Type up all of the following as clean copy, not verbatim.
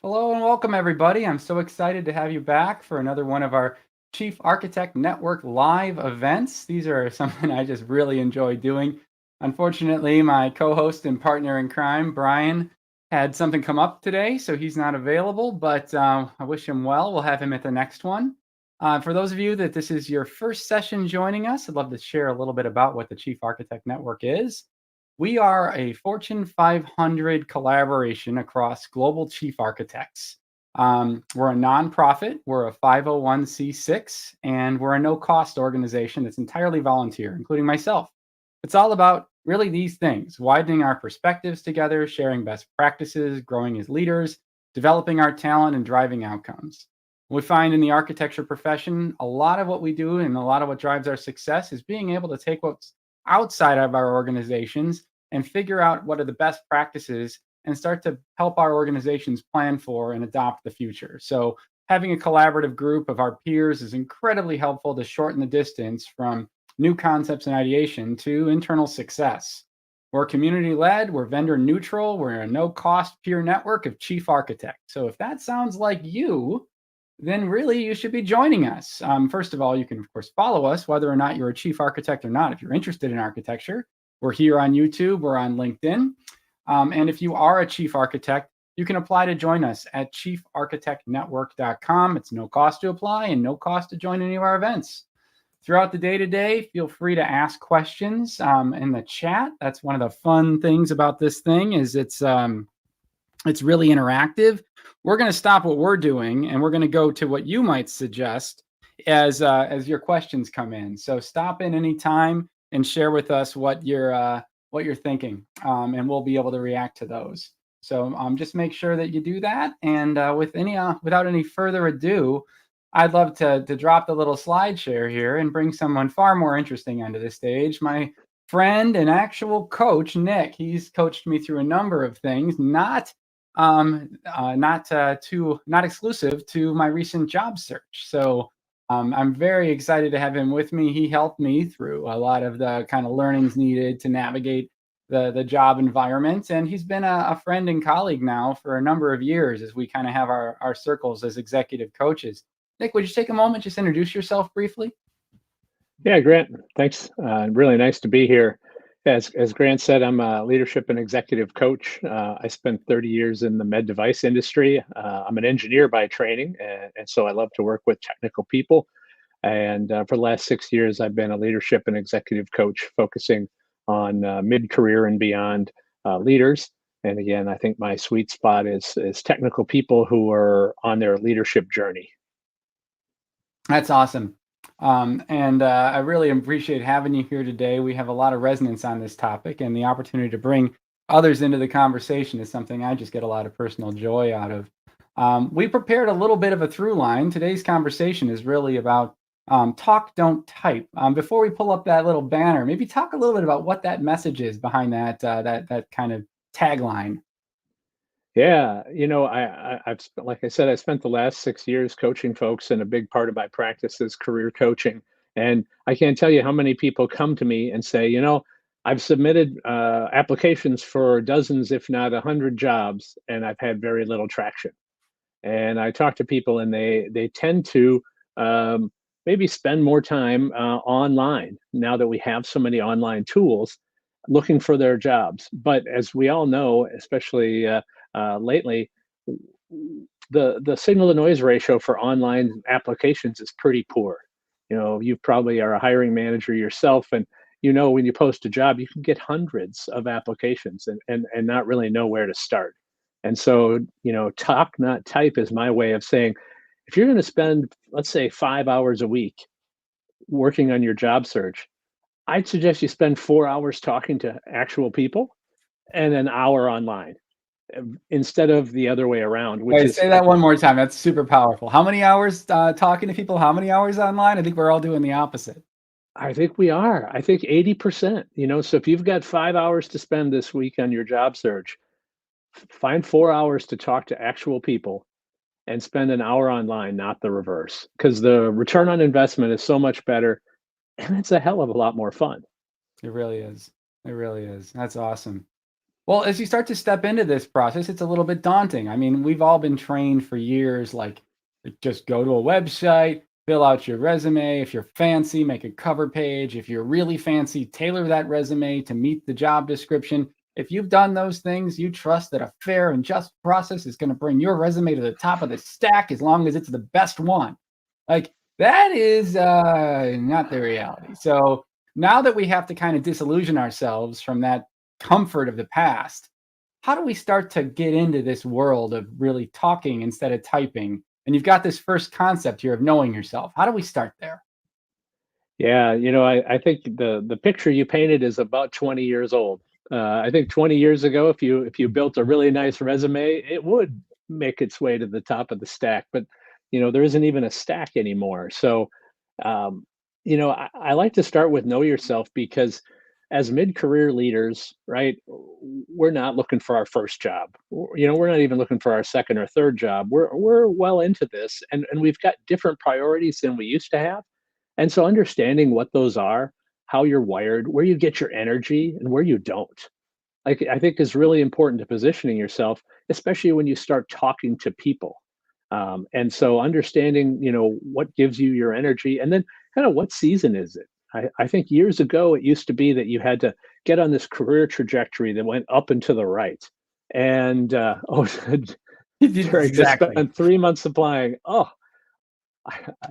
Hello and welcome, everybody. I'm so excited to have you back for another one of our Chief Architect Network live events. These are something I just really enjoy doing. Unfortunately, my co-host and partner in crime, Brian, had something come up today, so he's not available, but I wish him well. We'll have him at the next one. For those of you that this is your first session joining us, I'd love to share a little bit about what the Chief Architect Network is. We are a Fortune 500 collaboration across global chief architects. We're a nonprofit, we're a 501c6, and we're a no-cost organization that's entirely volunteer, including myself. It's all about really these things: widening our perspectives together, sharing best practices, growing as leaders, developing our talent, and driving outcomes. We find in the architecture profession, a lot of what we do and a lot of what drives our success is being able to take what's outside of our organizations and figure out what are the best practices and start to help our organizations plan for and adopt the future. So having a collaborative group of our peers is incredibly helpful to shorten the distance from new concepts and ideation to internal success. We're community led, we're vendor neutral, we're a no cost peer network of chief architects. So if that sounds like you, then really you should be joining us. First of all, you can, of course, follow us, whether or not you're a chief architect or not. If you're interested in architecture, we're here on YouTube, we're on LinkedIn. And if you are a chief architect, you can apply to join us at chiefarchitectnetwork.com. It's no cost to apply and no cost to join any of our events. Throughout the day today, feel free to ask questions in the chat. That's one of the fun things about this thing is it's really interactive. We're going to stop what we're doing and we're going to go to what you might suggest as your questions come in. So stop in any time and share with us what you're thinking, and we'll be able to react to those. So just make sure that you do that. And without any further ado, I'd love to drop the little slide share here and bring someone far more interesting onto the stage. My friend and actual coach, Nick. He's coached me through a number of things, not exclusive to my recent job search. So I'm very excited to have him with me. He helped me through a lot of the kind of learnings needed to navigate the job environment. And he's been a friend and colleague now for a number of years as we kind of have our circles as executive coaches. Nick, would you take a moment, just introduce yourself briefly? Yeah, Grant, thanks. Really nice to be here. As Grant said, I'm a leadership and executive coach. I spent 30 years in the med device industry. I'm an engineer by training, and so I love to work with technical people. And for the last 6 years, I've been a leadership and executive coach focusing on mid-career and beyond leaders. And again, I think my sweet spot is technical people who are on their leadership journey. That's awesome. And I really appreciate having you here today. We have a lot of resonance on this topic, and the opportunity to bring others into the conversation is something I just get a lot of personal joy out of. We prepared a little bit of a through line. Today's conversation is really about talk, don't type. Before we pull up that little banner, maybe talk a little bit about what that message is behind that kind of tagline. Yeah, like I said, I spent the last 6 years coaching folks, and a big part of my practice is career coaching. And I can't tell you how many people come to me and say, I've submitted applications for dozens, if not 100 jobs, and I've had very little traction. And I talk to people, and they tend to maybe spend more time online now that we have so many online tools looking for their jobs. But as we all know, especially lately, the signal to noise ratio for online applications is pretty poor. You probably are a hiring manager yourself, and when you post a job, you can get hundreds of applications and not really know where to start. And so, talk, not type is my way of saying, if you're going to spend, let's say, 5 hours a week working on your job search, I'd suggest you spend 4 hours talking to actual people and an hour online instead of the other way around. Wait, say that one more time. That's super powerful. How many hours talking to people? How many hours online? I think we're all doing the opposite. I think we are. I think 80%. So if you've got 5 hours to spend this week on your job search, find 4 hours to talk to actual people and spend an hour online, not the reverse, because the return on investment is so much better, and it's a hell of a lot more fun. It really is. It really is. That's awesome. Well, as you start to step into this process, it's a little bit daunting. I mean, we've all been trained for years, like just go to a website, fill out your resume. If you're fancy, make a cover page. If you're really fancy, tailor that resume to meet the job description. If you've done those things, you trust that a fair and just process is going to bring your resume to the top of the stack as long as it's the best one. Like that is not the reality. So now that we have to kind of disillusion ourselves from that comfort of the past, how do we start to get into this world of really talking instead of typing? And you've got this first concept here of knowing yourself. How do we start there? Yeah, I think the picture you painted is about 20 years old. I think 20 years ago, if you built a really nice resume, it would make its way to the top of the stack. But there isn't even a stack anymore. So, um, I like to start with know yourself because as mid-career leaders, right, we're not looking for our first job. We're not even looking for our second or third job. We're well into this, and we've got different priorities than we used to have, and so understanding what those are, how you're wired, where you get your energy and where you don't, I think is really important to positioning yourself, especially when you start talking to people. And so understanding, what gives you your energy and then kind of what season is it? I think years ago it used to be that you had to get on this career trajectory that went up and to the right. And sure, I just Exactly. spent 3 months applying. Oh,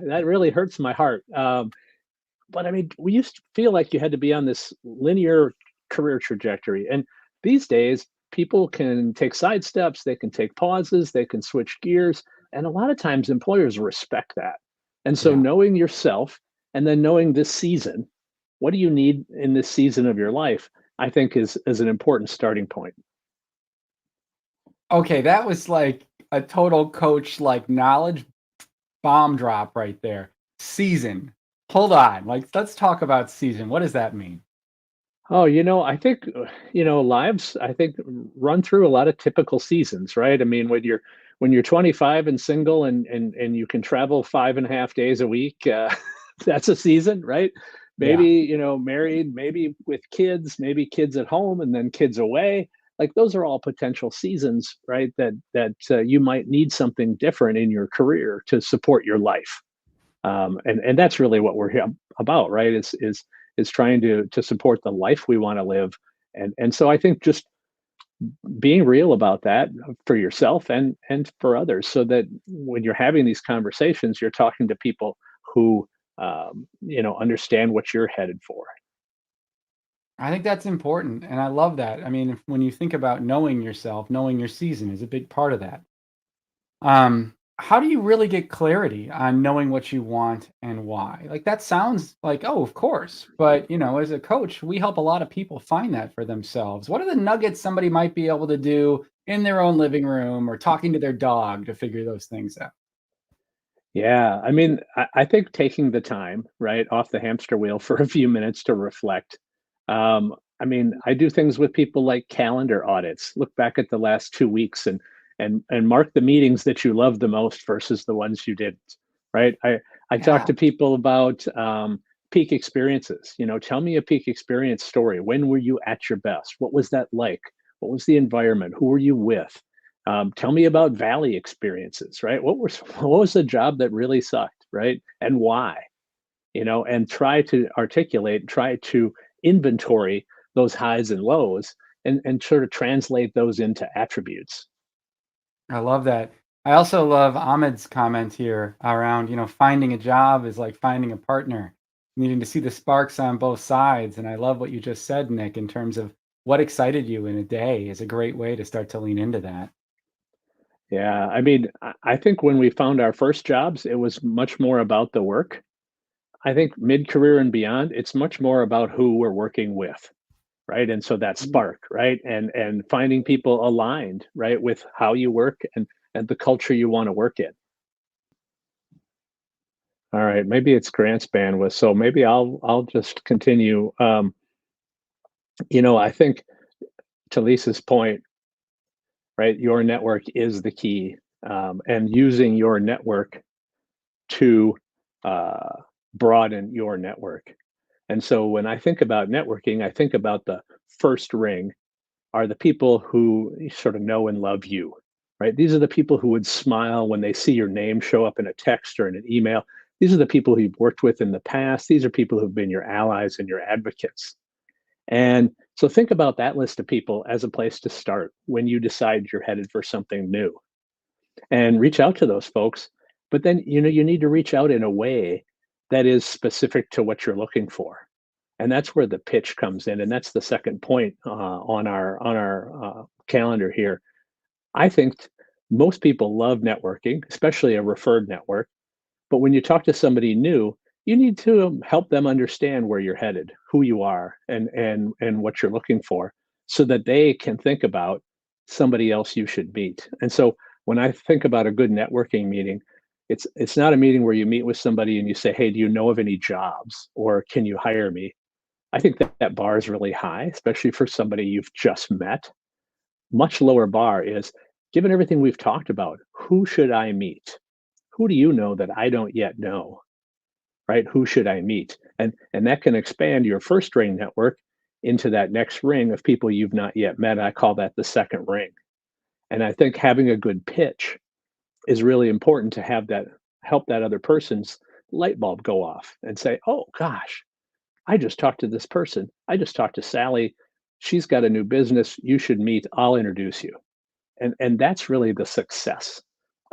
that really hurts my heart. But I mean, we used to feel like you had to be on this linear career trajectory. And these days, people can take side steps, they can take pauses, they can switch gears. And a lot of times, employers respect that. And so, Yeah. knowing yourself and then knowing this season, what do you need in this season of your life, I think is an important starting point. Okay, that was like a total coach like knowledge bomb drop right there. Season. Hold on. Like let's talk about season. What does that mean? Oh, I think, lives, I think, run through a lot of typical seasons, right? I mean, when you're 25 and single and you can travel 5.5 days a week, that's a season, right? Maybe, Yeah. married, maybe with kids, maybe kids at home and then kids away. Like those are all potential seasons, right? That you might need something different in your career to support your life, and that's really what we're here about, right? Is trying to support the life we want to live, and so I think just being real about that for yourself and for others, so that when you're having these conversations, you're talking to people who understand what you're headed for. I think that's important. And I love that. I mean, when you think about knowing yourself, knowing your season is a big part of that. How do you really get clarity on knowing what you want and why? Like that sounds like, oh, of course. But as a coach, we help a lot of people find that for themselves. What are the nuggets somebody might be able to do in their own living room or talking to their dog to figure those things out? Yeah, I mean, I think taking the time, right, off the hamster wheel for a few minutes to reflect. I mean, I do things with people like calendar audits. Look back at the last 2 weeks and mark the meetings that you loved the most versus the ones you didn't, right? I talk Yeah. to people about peak experiences. Tell me a peak experience story. When were you at your best? What was that like? What was the environment? Who were you with? Tell me about valley experiences, right? What was the job that really sucked, right? And why? And try to articulate, try to inventory those highs and lows and sort of translate those into attributes. I love that. I also love Ahmed's comment here around, finding a job is like finding a partner, needing to see the sparks on both sides. And I love what you just said, Nick, in terms of what excited you in a day is a great way to start to lean into that. Yeah, I mean, I think when we found our first jobs, it was much more about the work. I think mid-career and beyond, it's much more about who we're working with, right? And so that Mm. spark, right? And finding people aligned, right, with how you work and the culture you want to work in. All right, maybe it's Grant's bandwidth, so maybe I'll just continue. I think to Lisa's point, right, your network is the key, and using your network to uh, broaden your network. And so when I think about networking, I think about the first ring, are the people who sort of know and love you, right? These are the people who would smile when they see your name show up in a text or in an email. These are the people who you've worked with in the past. These are people who've been your allies and your advocates. And so think about that list of people as a place to start when you decide you're headed for something new, and reach out to those folks. But then, you need to reach out in a way that is specific to what you're looking for. And that's where the pitch comes in. And that's the second point on our calendar here. I think most people love networking, especially a referred network. But when you talk to somebody new, you need to help them understand where you're headed, who you are, and what you're looking for, so that they can think about somebody else you should meet. And so when I think about a good networking meeting, it's not a meeting where you meet with somebody and you say, "Hey, do you know of any jobs?" or "Can you hire me?" I think that bar is really high, especially for somebody you've just met. Much lower bar is, given everything we've talked about, who should I meet? Who do you know that I don't yet know? Right? Who should I meet? And that can expand your first ring network into that next ring of people you've not yet met. I call that the second ring. And I think having a good pitch is really important to have that help that other person's light bulb go off and say, "Oh gosh, I just talked to this person. I just talked to Sally. She's got a new business. You should meet. I'll introduce you." And that's really the success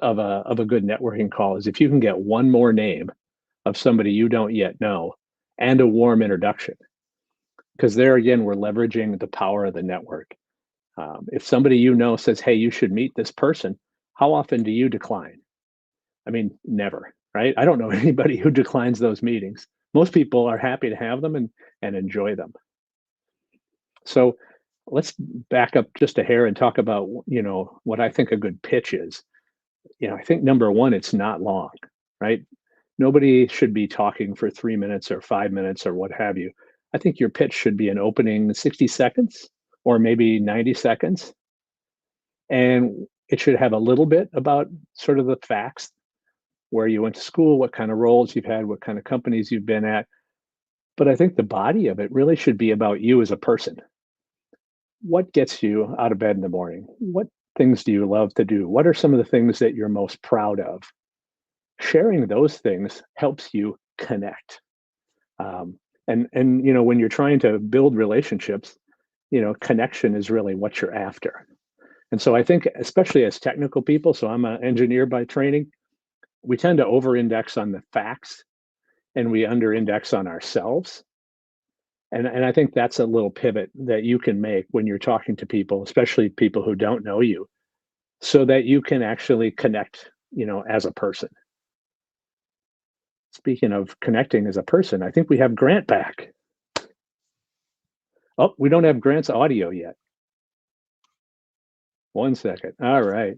of a good networking call, is if you can get one more name of somebody you don't yet know and a warm introduction. Because there again, we're leveraging the power of the network. If somebody you know says, "Hey, you should meet this person," how often do you decline? I mean, never, right? I don't know anybody who declines those meetings. Most people are happy to have them and enjoy them. So let's back up just a hair and talk about, what I think a good pitch is. I think number one, it's not long, right? Nobody should be talking for 3 minutes or 5 minutes or what have you. I think your pitch should be an opening 60 seconds or maybe 90 seconds. And it should have a little bit about sort of the facts, where you went to school, what kind of roles you've had, what kind of companies you've been at. But I think the body of it really should be about you as a person. What gets you out of bed in the morning? What things do you love to do? What are some of the things that you're most proud of? Sharing those things helps you connect. And when you're trying to build relationships, connection is really what you're after. And so I think, especially as technical people, so I'm an engineer by training, we tend to over-index on the facts and we under-index on ourselves. And I think that's a little pivot that you can make when you're talking to people, especially people who don't know you, so that you can actually connect, as a person. Speaking of connecting as a person, I think we have Grant back. Oh, we don't have Grant's audio yet. 1 second. All right.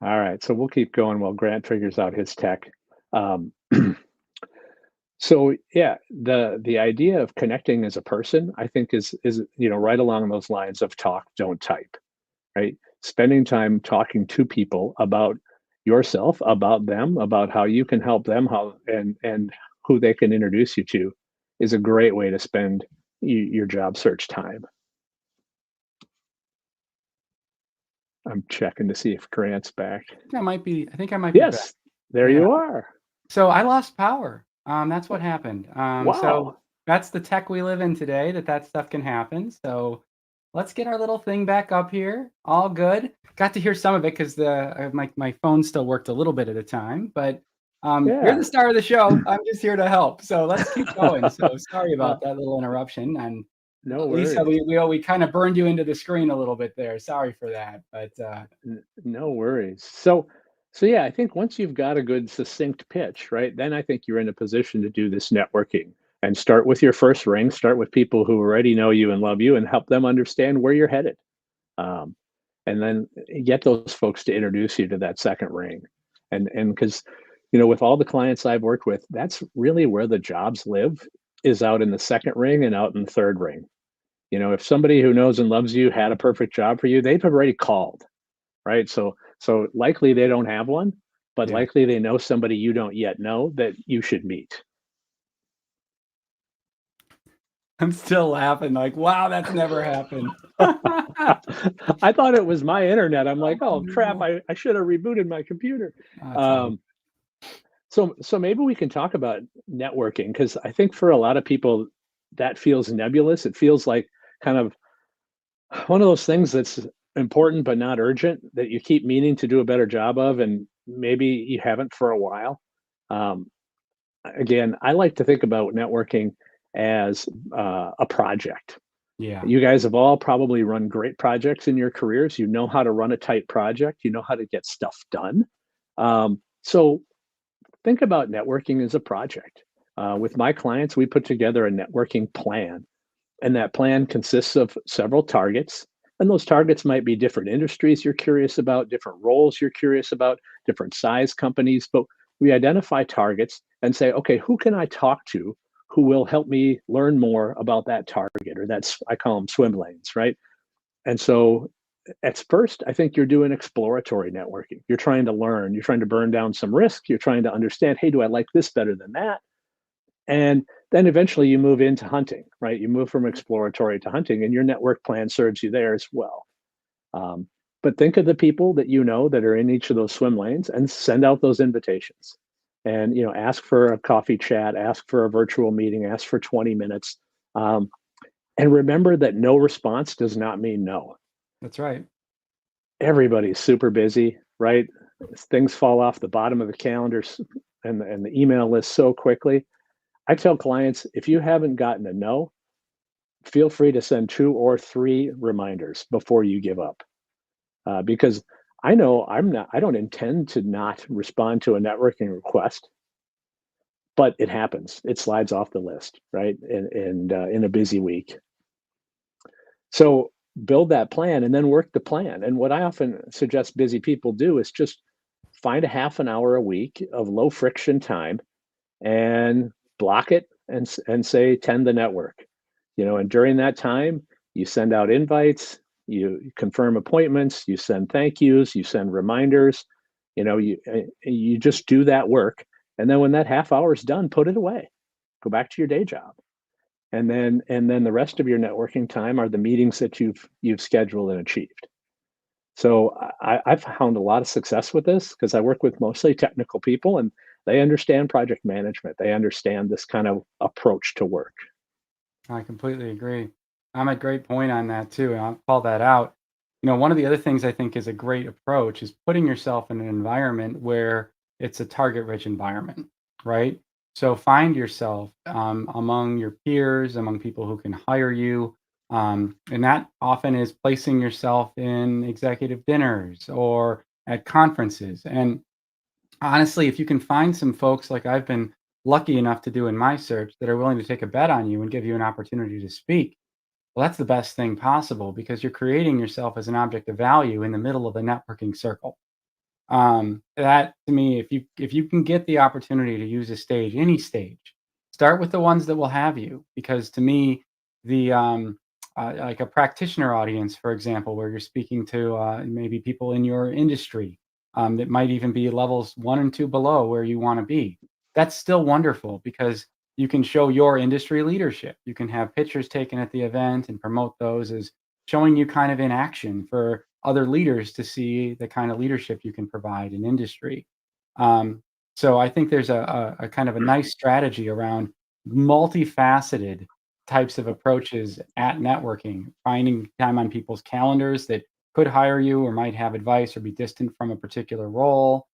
All right. So we'll keep going while Grant figures out his tech. Um, so yeah, the idea of connecting as a person, I think is right along those lines of talk, don't type, right? Spending time talking to people about yourself, about them, about how you can help them, how and who they can introduce you to, is a great way to spend your job search time. I'm checking to see if Grant's back. I think I might be back. Yes, there Yeah. you are. So I lost power. That's what happened. So Wow. that's the tech we live in today, that stuff can happen. So let's get our little thing back up here. All good. Got to hear some of it because my phone still worked a little bit at a time. But you're the Yeah. star of the show. I'm just here to help. So let's keep going. So sorry Uh, about that little interruption. And no Lisa, worries. we kind of burned you into the screen a little bit there. Sorry for that. But No worries. So yeah, I think once you've got a good succinct pitch, right, then I think you're in a position to do this networking and start with your first ring, start with people who already know you and love you and help them understand where you're headed. Um, and then get those folks to introduce you to that second ring. And because, with all the clients I've worked with, that's really where the jobs live, is out in the second ring and out in the third ring. If somebody who knows and loves you had a perfect job for you, they've already called, right? So likely they don't have one, but yeah. likely they know somebody you don't yet know that you should meet. I'm still laughing like, wow, that's never happened. I thought it was my internet. I'm like, Oh, oh crap, no. I should have rebooted my computer. That's all right. Um, so maybe we can talk about networking because I think for a lot of people that feels nebulous. It feels like kind of one of those things that's important but not urgent that you keep meaning to do a better job of, and maybe you haven't for a while. Um, Again, I like to think about networking as a project. Yeah, You guys have all probably run great projects in your careers. You know how to run a tight project. You know how to get stuff done. So think about networking as a project. With my clients, we put together a networking plan, and that plan consists of several targets. And those targets might be different industries you're curious about, different roles you're curious about, different size companies. But we identify targets and say, okay, who can I talk to who will help me learn more about that target? Or that's, I call them swim lanes, right? And so at first, I think you're doing exploratory networking. You're trying to learn, you're trying to burn down some risk, you're trying to understand, hey, do I like this better than that? And then eventually you move into hunting, right? You move from exploratory to hunting, and your network plan serves you there as well. Um, but think of the people that you know that are in each of those swim lanes and send out those invitations. And ask for a coffee chat, ask for a virtual meeting, ask for 20 minutes. Um, and remember that no response does not mean no. that's right. Everybody's super busy, right? Things fall off the bottom of the calendars and the email list so quickly. I tell clients if you haven't gotten a no, feel free to send 2 or 3 reminders before you give up. Because I know I don't intend to not respond to a networking request, but it happens. It slides off the list, right? And in a busy week. So build that plan and then work the plan. And what I often suggest busy people do is just find a half an hour a week of low friction time and block it and say tend the network. And during that time you send out invites, you confirm appointments, you send thank yous, you send reminders. You just do that work, and then when that half hour is done, put it away, go back to your day job. And then the rest of your networking time are the meetings that you've scheduled and achieved. So I've found a lot of success with this because I work with mostly technical people, and they understand project management. They understand this kind of approach to work. I completely agree. I'm a great point on that too, and I'll call that out. One of the other things I think is a great approach is putting yourself in an environment where it's a target-rich environment, right? So find yourself among your peers, among people who can hire you, and that often is placing yourself in executive dinners or at conferences. And honestly, if you can find some folks like I've been lucky enough to do in my search that are willing to take a bet on you and give you an opportunity to speak, well, that's the best thing possible because you're creating yourself as an object of value in the middle of a networking circle. That to me, if you can get the opportunity to use a stage, any stage, start with the ones that will have you. Because to me, the like a practitioner audience, for example, where you're speaking to maybe people in your industry that might even be levels 1 and 2 below where you want to be. That's still wonderful because you can show your industry leadership. You can have pictures taken at the event and promote those as showing you kind of in action for other leaders to see the kind of leadership you can provide in industry. Um, so I think there's a kind of a nice strategy around multifaceted types of approaches at networking, finding time on people's calendars that could hire you or might have advice or be distant from a particular role,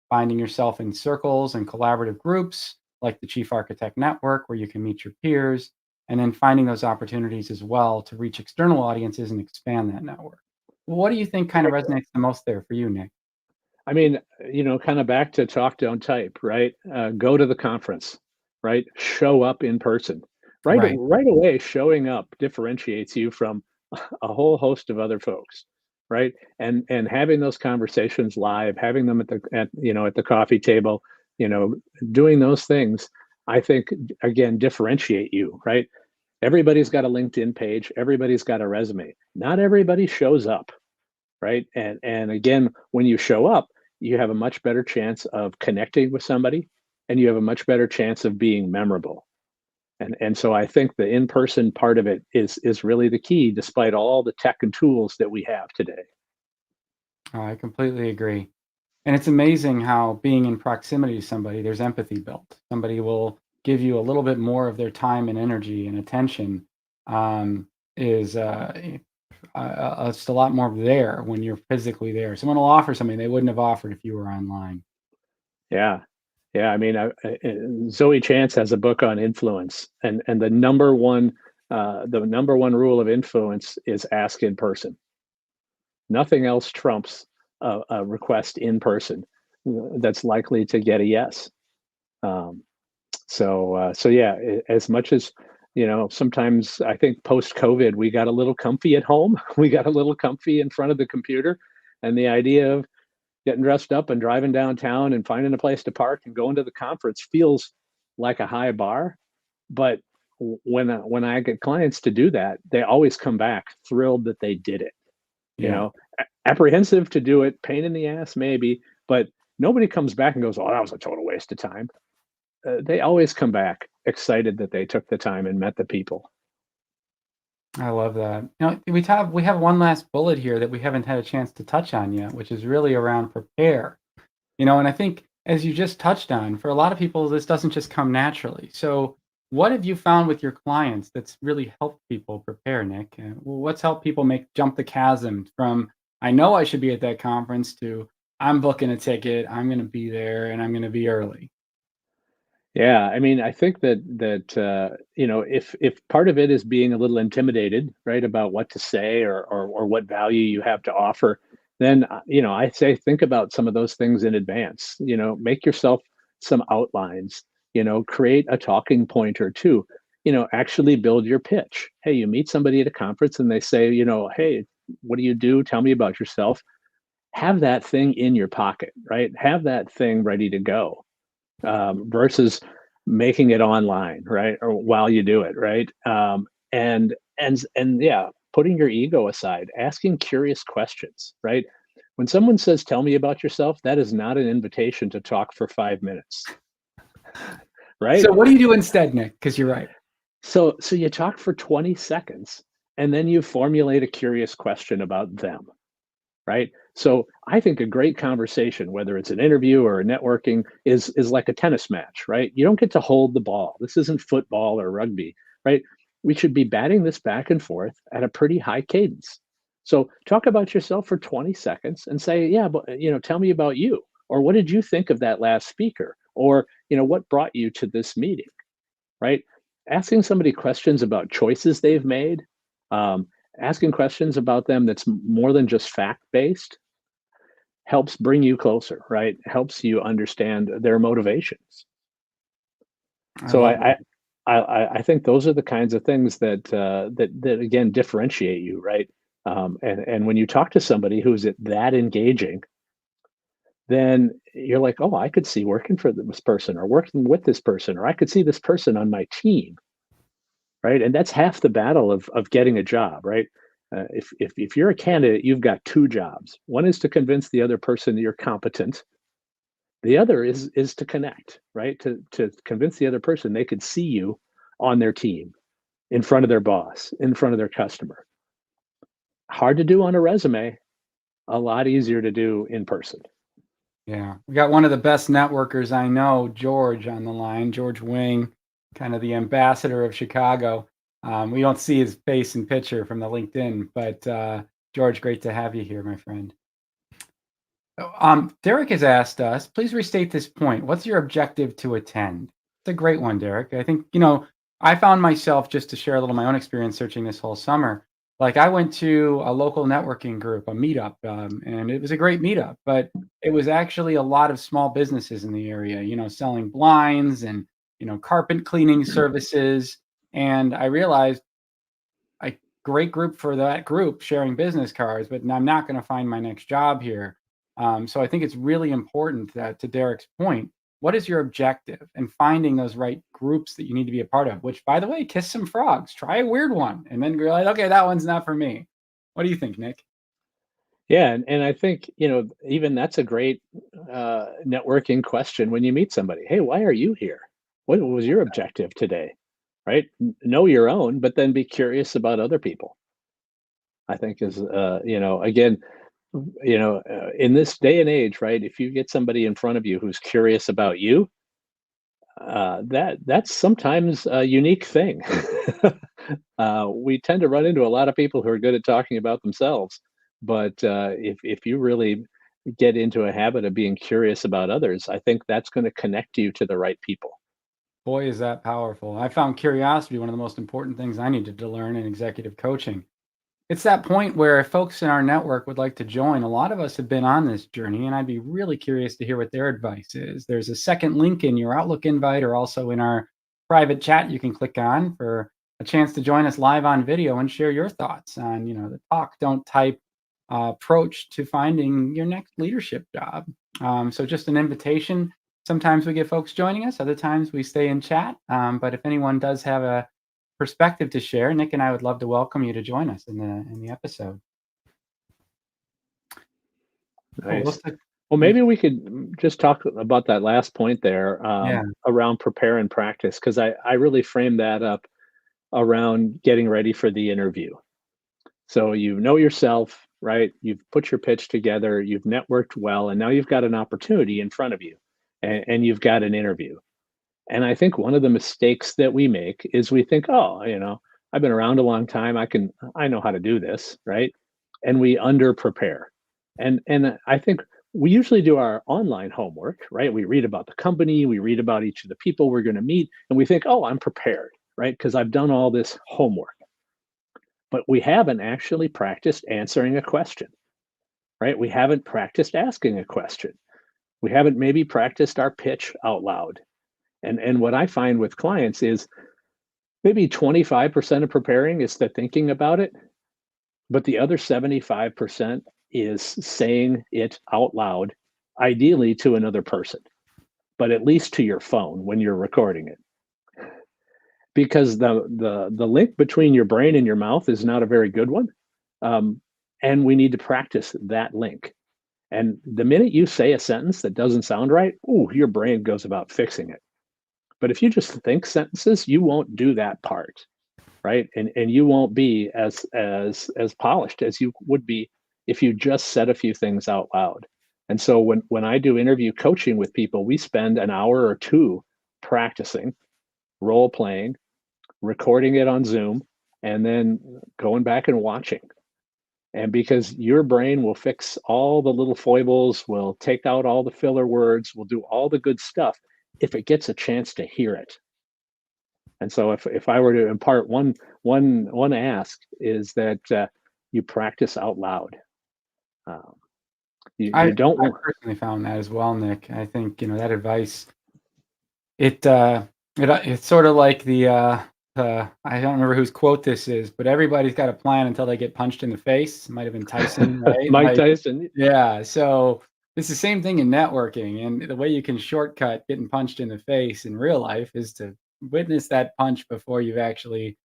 finding yourself in circles and collaborative groups like the Chief Architect Network, where you can meet your peers, and then finding those opportunities as well to reach external audiences and expand that network. What do you think kind of resonates the most there for you, Nick? I mean, kind of back to talk, don't type, right? Go to the conference, right? Show up in person. Right. Right away, showing up differentiates you from a whole host of other folks, right? And having those conversations live, having them at the coffee table, you know, doing those things, I think again differentiate you, right? Everybody's got a LinkedIn page, everybody's got a resume. Not everybody shows up, right? And again, when you show up, you have a much better chance of connecting with somebody, and you have a much better chance of being memorable. And so I think the in-person part of it is really the key, despite all the tech and tools that we have today. Oh, I completely agree. And it's amazing how being in proximity to somebody, there's empathy built. Somebody will give you a little bit more of their time and energy and attention. Is It's a lot more there when you're physically there. Someone will offer something they wouldn't have offered if you were online. Yeah. Yeah, I mean, Zoe Chance has a book on influence, and the number one rule of influence is ask in person. Nothing else trumps a request in person that's likely to get a yes. Um, so yeah, as much as sometimes I think post COVID we got a little comfy at home, we got a little comfy in front of the computer, and the idea of getting dressed up and driving downtown and finding a place to park and going to the conference feels like a high bar. But when I get clients to do that, they always come back thrilled that they did it. You Yeah, know, apprehensive to do it, pain in the ass maybe, but nobody comes back and goes, "Oh, that was a total waste of time." They always come back excited that they took the time and met the people. I love that. We have one last bullet here that we haven't had a chance to touch on yet, which is really around prepare. And I think as you just touched on, for a lot of people, this doesn't just come naturally. So, what have you found with your clients that's really helped people prepare, Nick? What's helped people make jump the chasm from I know I should be at that conference to I'm booking a ticket, I'm going to be there, and I'm going to be early. Yeah, I mean, I think that if part of it is being a little intimidated, right, about what to say or what value you have to offer, then I say think about some of those things in advance. Make yourself some outlines. Create a talking point or two. Actually build your pitch. Hey, you meet somebody at a conference and they say, hey, what do you do? Tell me about yourself. Have that thing in your pocket, right? Have that thing ready to go versus making it online, right? Or while you do it, right? And yeah, putting your ego aside, asking curious questions, right? When someone says, "Tell me about yourself," that is not an invitation to talk for 5 minutes, right? So, what do you do instead, Nick? Because you're right. So you talk for 20 seconds and then you formulate a curious question about them, right? So I think a great conversation, whether it's an interview or a networking, is like a tennis match, right? You don't get to hold the ball. This isn't football or rugby, right? We should be batting this back and forth at a pretty high cadence. So talk about yourself for 20 seconds and say, yeah, but tell me about you. Or what did you think of that last speaker? Or, what brought you to this meeting, right? Asking somebody questions about choices they've made, um, asking questions about them that's more than just fact based helps bring you closer, right? Helps you understand their motivations. I So love I that. I I think those are the kinds of things that again differentiate you, right? And when you talk to somebody who's that engaging, then you're like, oh, I could see working for this person or working with this person, or I could see this person on my team, right? And that's half the battle of getting a job, right? If you're a candidate, you've got two jobs. One is to convince the other person that you're competent. The other is to connect, right? To convince the other person they could see you on their team, in front of their boss, in front of their customer. Hard to do on a resume, a lot easier to do in person. Yeah, we got one of the best networkers I know, George, on the line. George Wing, kind of the ambassador of Chicago. We don't see his face and picture from the LinkedIn, but George, great to have you here, my friend. Derek has asked us, please restate this point. What's your objective to attend? It's a great one, Derek. I think, I found myself, just to share a little of my own experience searching this whole summer. Like I went to a local networking group, a meetup, and it was a great meetup, but it was actually a lot of small businesses in the area, selling blinds and, carpet cleaning services. And I realized a great group for that group sharing business cards, but I'm not going to find my next job here. So I think it's really important that, to Derek's point, what is your objective and finding those right groups that you need to be a part of, which, by the way, kiss some frogs, try a weird one, and then realize, okay, that one's not for me. What do you think, Nick? Yeah, and I think, even that's a great networking question when you meet somebody. Hey, why are you here? What was your objective today? right? Know your own, but then be curious about other people. I think is, again, in this day and age, right? If you get somebody in front of you who's curious about you, that's sometimes a unique thing. We tend to run into a lot of people who are good at talking about themselves, but if you really get into a habit of being curious about others, I think that's going to connect you to the right people. Boy, is that powerful. I found curiosity one of the most important things I needed to learn in executive coaching. It's that point where if folks in our network would like to join, a lot of us have been on this journey, and I'd be really curious to hear what their advice is. There's a second link in your Outlook invite or also in our private chat you can click on for a chance to join us live on video and share your thoughts on, the talk, don't type approach to finding your next leadership job. So just an invitation. Sometimes we get folks joining us, other times we stay in chat. But if anyone does have a perspective to share, Nick and I would love to welcome you to join us in the episode. Cool. Nice. Well, We- maybe we could just talk about that last point there, yeah. around prepare and practice, because I really frame that up around getting ready for the interview. So you know yourself, right? You've put your pitch together, you've networked well, and now you've got an opportunity in front of you, and you've got an interview. And I think one of the mistakes that we make is we think, oh, I've been around a long time. I know how to do this, right? And we under prepare. And I think we usually do our online homework, right? We read about the company, we read about each of the people we're going to meet, and we think, oh, I'm prepared, right? Because I've done all this homework. But we haven't actually practiced answering a question, right? We haven't practiced asking a question. We haven't maybe practiced our pitch out loud. And what I find with clients is maybe 25% of preparing is the thinking about it, but the other 75% is saying it out loud, ideally to another person, but at least to your phone when you're recording it. Because the link between your brain and your mouth is not a very good one. Um, and we need to practice that link. And the minute you say a sentence that doesn't sound right, ooh, your brain goes about fixing it. But if you just think sentences, you won't do that part, right? And you won't be as polished as you would be if you just said a few things out loud. And so when I do interview coaching with people, we spend an hour or two practicing, role playing, recording it on Zoom, and then going back and watching. And because your brain will fix all the little foibles, will take out all the filler words, will do all the good stuff if it gets a chance to hear it. And so if I were to impart one ask is that you practice out loud. Um, I you don't I want. personally found that as well, Nick. I think, that advice, it's sort of like I don't remember whose quote this is, but everybody's got a plan until they get punched in the face. It might have been Tyson, right? Mike Like, Tyson. yeah, so it's the same thing in networking, and the way you can shortcut getting punched in the face in real life is to witness that punch before you've actually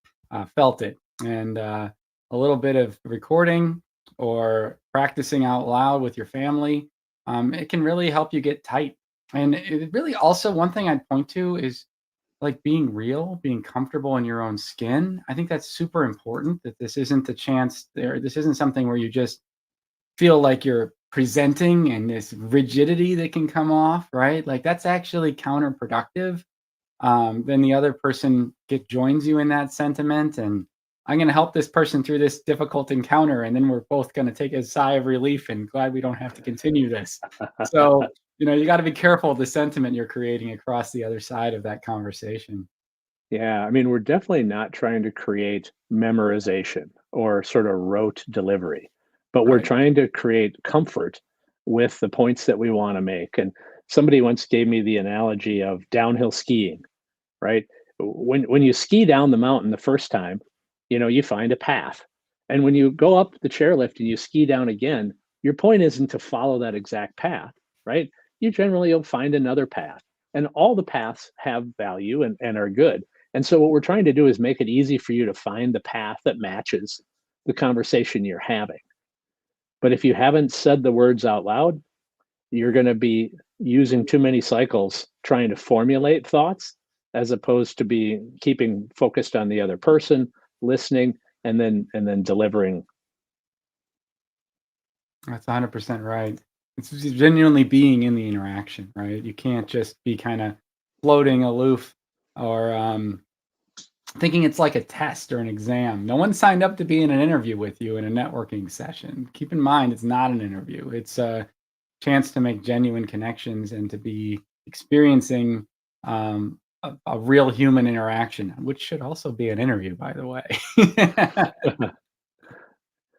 felt it. And a little bit of recording or practicing out loud with your family, it can really help you get tight. And it really also, one thing I'd point to is like being real, being comfortable in your own skin. I think that's super important, that this isn't a chance there. This isn't something where you just feel like you're presenting and this rigidity that can come off, right? Like that's actually counterproductive. Then the other person joins you in that sentiment, and I'm going to help this person through this difficult encounter, and then we're both going to take a sigh of relief and glad we don't have to continue this. So you got to be careful of the sentiment you're creating across the other side of that conversation. Yeah, I mean, we're definitely not trying to create memorization or sort of rote delivery, but we're Right. trying to create comfort with the points that we want to make. And somebody once gave me the analogy of downhill skiing, right? When you ski down the mountain the first time, you find a path. And when you go up the chairlift and you ski down again, your point isn't to follow that exact path, right? You generally will find another path. And all the paths have value and are good. And so what we're trying to do is make it easy for you to find the path that matches the conversation you're having. But if you haven't said the words out loud, you're going to be using too many cycles trying to formulate thoughts, as opposed to be keeping focused on the other person, listening, and then delivering. That's 100% right. It's just genuinely being in the interaction, right? You can't just be kind of floating aloof or thinking it's like a test or an exam. No one signed up to be in an interview with you in a networking session. Keep in mind, it's not an interview. It's a chance to make genuine connections and to be experiencing a real human interaction, which should also be an interview, by the way.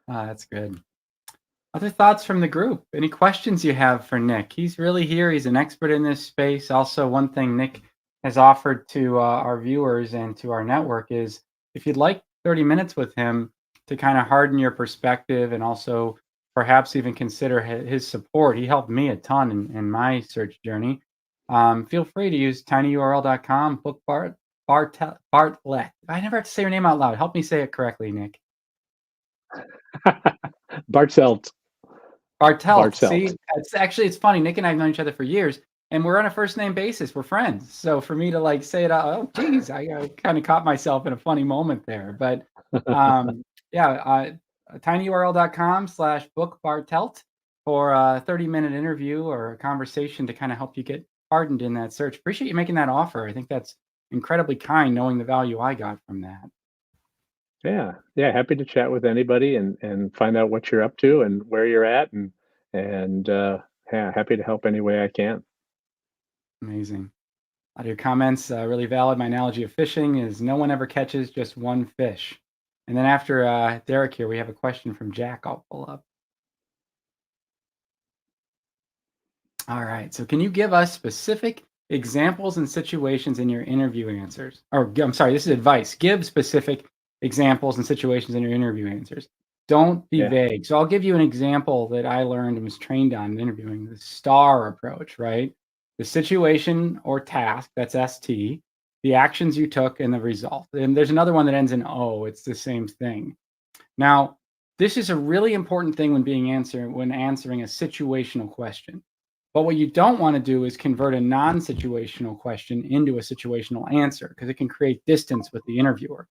That's good. Other thoughts from the group? Any questions you have for Nick? He's really here. He's an expert in this space. Also, one thing Nick has offered to our viewers and to our network is if you'd like 30 minutes with him to kind of harden your perspective and also perhaps even consider his support. He helped me a ton in my search journey. Feel free to use tinyurl.com, book Bartlett. I never have to say your name out loud. Help me say it correctly, Nick. Bartelt. Bartelt. Bartelt. See, it's funny. Nick and I have known each other for years, and we're on a first name basis. We're friends. So for me to like say it out, oh geez, I kind of caught myself in a funny moment there. But yeah, tinyurl.com/book Bartelt for a 30-minute interview or a conversation to kind of help you get hardened in that search. Appreciate you making that offer. I think that's incredibly kind, knowing the value I got from that. Yeah, yeah, happy to chat with anybody and find out what you're up to and where you're at, and yeah, happy to help any way I can. Amazing. A lot of your comments really valid. My analogy of fishing is no one ever catches just one fish. And then after Derek here, we have a question from Jack. I'll pull up. All right. So can you give us specific examples and situations in your interview answers? Or I'm sorry, this is advice. Give specific examples and situations in your interview answers. Don't be Yeah, vague. So I'll give you an example that I learned and was trained on in interviewing the STAR approach, right? The situation or task, that's ST, the actions you took, and the result. And there's another one that ends in O. It's the same thing. Now, this is a really important thing when answering a situational question. But what you don't want to do is convert a non-situational question into a situational answer because it can create distance with the interviewer.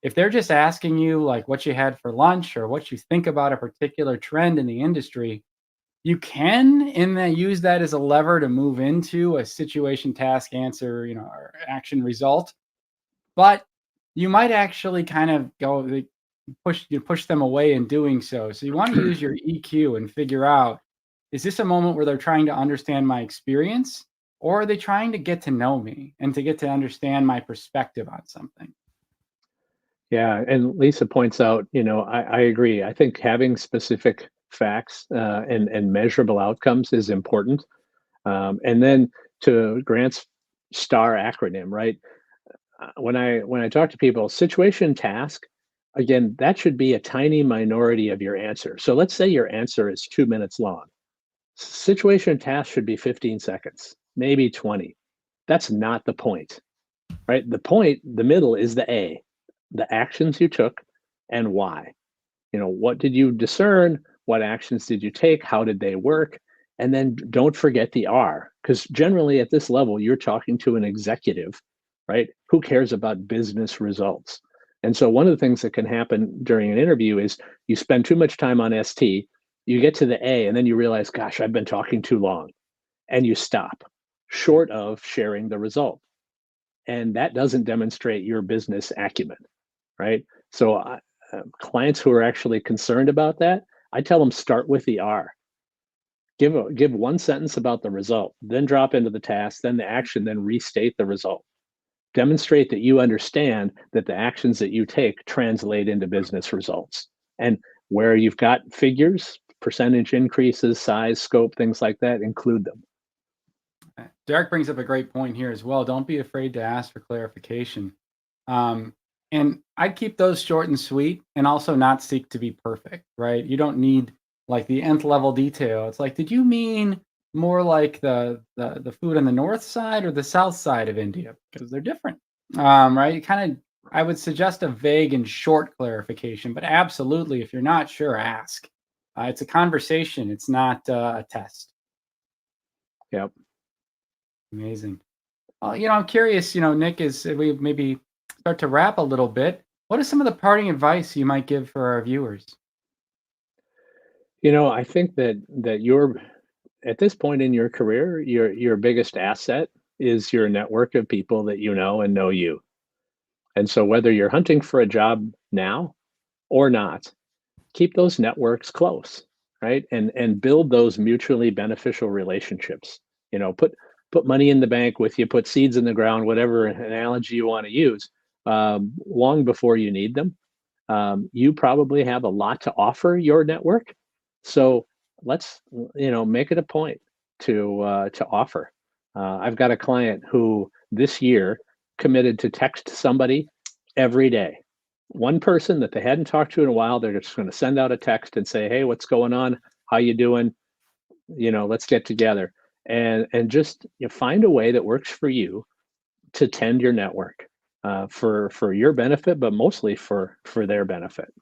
If they're just asking you like what you had for lunch or what you think about a particular trend in the industry, you can in that use that as a lever to move into a situation, task, answer, or action result. But you might actually kind of push them away in doing so. So you want to use your EQ and figure out, is this a moment where they're trying to understand my experience, or are they trying to get to know me and to get to understand my perspective on something? yeah, and Lisa points out, I agree. I think having specific facts and measurable outcomes is important. And then to Grant's STAR acronym, right? When I talk to people, situation task, again, that should be a tiny minority of your answer. So let's say your answer is 2 minutes long. Situation task should be 15 seconds, maybe 20. That's not the point, right? The point, the middle is the A, the actions you took and why. What did you discern? What actions did you take? How did they work? And then don't forget the R, because generally at this level, you're talking to an executive, right? Who cares about business results? And so one of the things that can happen during an interview is you spend too much time on ST, you get to the A, and then you realize, gosh, I've been talking too long, and you stop, short of sharing the result. And that doesn't demonstrate your business acumen, right? So clients who are actually concerned about that, I tell them start with the R. Give one sentence about the result, then drop into the task, then the action, then restate the result. Demonstrate that you understand that the actions that you take translate into business results. And where you've got figures, percentage increases, size, scope, things like that, include them. Derek brings up a great point here as well. Don't be afraid to ask for clarification. Um, and I'd keep those short and sweet and also not seek to be perfect, right? You don't need like the nth level detail. It's like, did you mean more like the food on the north side or the south side of India? Because they're different. Right? You kind of I would suggest a vague and short clarification, but absolutely, if you're not sure, ask. It's a conversation. It's not a test. Yep. Amazing. I'm curious, Nick, as we maybe start to wrap a little bit, what is some of the parting advice you might give for our viewers? I think that you're at this point in your career, your biggest asset is your network of people that you know and know you. And so whether you're hunting for a job now or not, keep those networks close, right? And build those mutually beneficial relationships. Put money in the bank with you, put seeds in the ground, whatever analogy you want to use, long before you need them. You probably have a lot to offer your network, so let's make it a point to offer. I've got a client who this year committed to text somebody every day. One person that they hadn't talked to in a while, they're just going to send out a text and say, "Hey, what's going on? How you doing? Let's get together." And just find a way that works for you to tend your network for your benefit, but mostly for their benefit.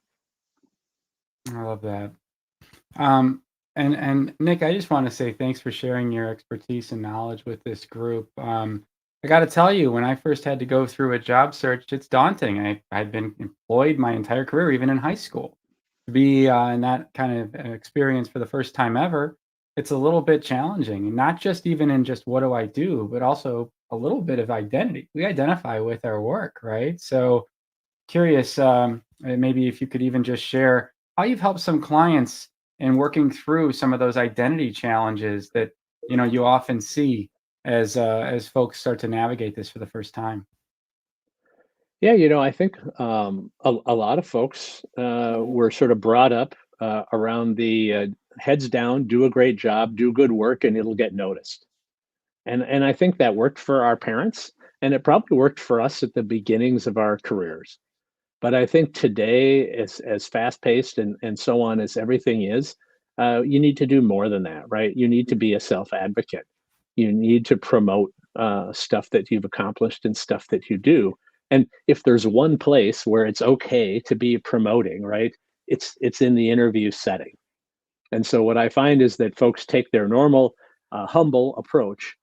I love that. Um, and Nick, I just want to say thanks for sharing your expertise and knowledge with this group. I got to tell you, when I first had to go through a job search, it's daunting. I'd been employed my entire career, even in high school. To be in that kind of experience for the first time ever, it's a little bit challenging. And not just even in just what do I do, but also a little bit of identity. We identify with our work, right? So curious, maybe if you could even just share how you've helped some clients in working through some of those identity challenges that you often see as folks start to navigate this for the first time. Yeah, I think a lot of folks were sort of brought up around the heads down, do a great job, do good work, and it'll get noticed. And I think that worked for our parents, and it probably worked for us at the beginnings of our careers. But I think today, as fast paced and so on as everything is, you need to do more than that, right? You need to be a self advocate. You need to promote stuff that you've accomplished and stuff that you do. And if there's one place where it's okay to be promoting, right, it's in the interview setting. And so what I find is that folks take their normal, humble approach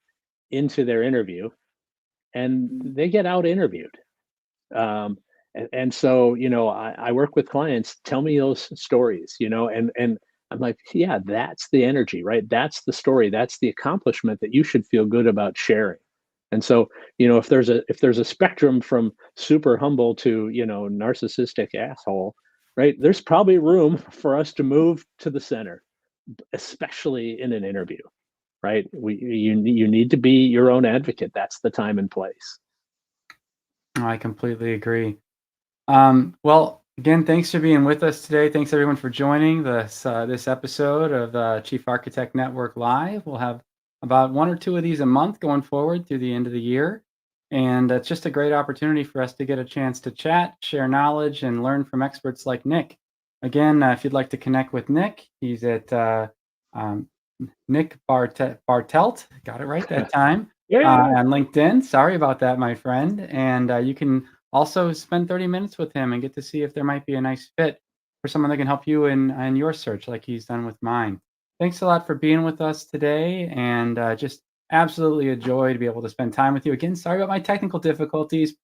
into their interview, and they get out interviewed. And so, I work with clients, tell me those stories, and I'm like, yeah, that's the energy, right? That's the story. That's the accomplishment that you should feel good about sharing. And so, if there's a spectrum from super humble to, narcissistic asshole, right? There's probably room for us to move to the center, especially in an interview, right? You need to be your own advocate. That's the time and place. I completely agree. Well, again, thanks for being with us today. Thanks everyone for joining this episode of Chief Architect Network Live. We'll have about one or two of these a month going forward through the end of the year, and it's just a great opportunity for us to get a chance to chat, share knowledge, and learn from experts like Nick. Again, if you'd like to connect with Nick, he's at um, Nick Bartelt. Got it right that time. Yeah. On LinkedIn. Sorry about that, my friend. And you can also spend 30 minutes with him and get to see if there might be a nice fit for someone that can help you in your search, like he's done with mine. Thanks a lot for being with us today, and just absolutely a joy to be able to spend time with you. Again, sorry about my technical difficulties,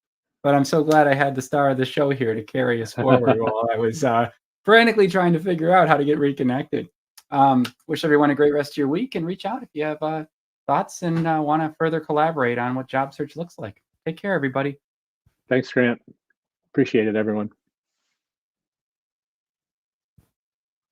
but I'm so glad I had the star of the show here to carry us forward while I was frantically trying to figure out how to get reconnected. Wish everyone a great rest of your week, and reach out if you have thoughts and want to further collaborate on what job search looks like. Take care, everybody. Thanks, Grant. Appreciate it, everyone.